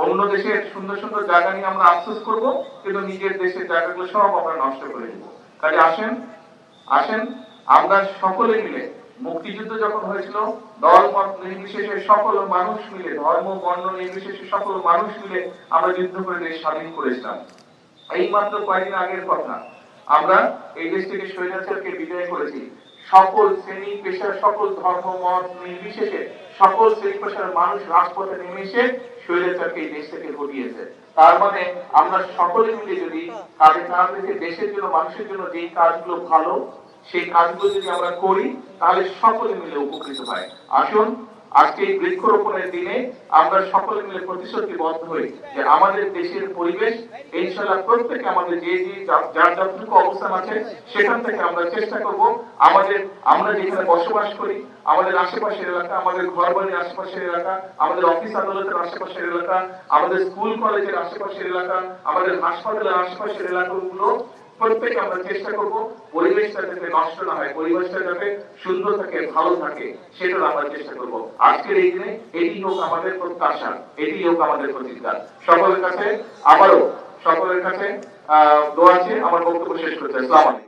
অন্য দেশের সুন্দর সুন্দর জায়গা নিয়ে আমরা আফসোস করব, কিন্তু নিজের দেশের জায়গাগুলো সব আমরা নষ্ট করে দিব। কাজে আসেন আসেন আমরা সকলে মিলে, মুক্তিযুদ্ধ যখন হয়েছিল দল মত নির্বিশেষে সকল মানুষ মিলে, ধর্ম বর্ণ নির্বিশেষে সকল মানুষ মিলে আমরা যুদ্ধ করে দেশ স্বাধীন করেছিলাম। এই মাত্র কয়েকদিন আগের কথা, আমরা এই দেশ থেকে স্বৈরাচারকে বিদায় করেছি। সকল শ্রেণী পেশা, সকল ধর্ম মত নির্বিশেষে সকল শ্রেণী পেশার মানুষ রাজপথে নেমে এসে স্বৈরাচারকে এই দেশ থেকে হটিয়েছে। তার মানে আমরা সকলে মিলে যদি কাঁধে কাঁধ রেখে দেশের জন্য, মানুষের জন্য যেই কাজগুলো ভালো সেই কাজগুলো যদি আমরা করি, তাহলে সকলে মিলে উপকৃত হয়। আসুন আজকে এই বৃক্ষরোপণের দিনে আমরা সকলে মিলে প্রতিশ্রুতিবদ্ধ হই যে আমাদের দেশের পরিবেশ ইনশাআল্লাহ প্রত্যেকে আমাদের যে যার যতটুকু অবস্থান আছে সেখান থেকে আমরা চেষ্টা করব আমরা যেখানে বসবাস করি, আমাদের আশেপাশের এলাকা, আমাদের ঘর বাড়ির আশেপাশের এলাকা, আমাদের অফিস আদালতের আশেপাশের এলাকা, আমাদের স্কুল কলেজের আশেপাশের এলাকা, আমাদের হাসপাতালের আশেপাশের এলাকাগুলো প্রত্যেকে আমরা চেষ্টা করব পরিবেশটা যাতে নষ্ট না হয়, পরিবেশটা যাতে সুন্দর থাকে, ভালো থাকে, সেটা আমরা চেষ্টা করব। আজকের এই দিনে এটি হোক আমাদের প্রত্যাশা, এটি হোক আমাদের প্রতিজ্ঞা। সকলের কাছে আবারও সকলের কাছে দোয়া চেয়ে আমার বক্তব্য শেষ করতে। আসসালামু আলাইকুম।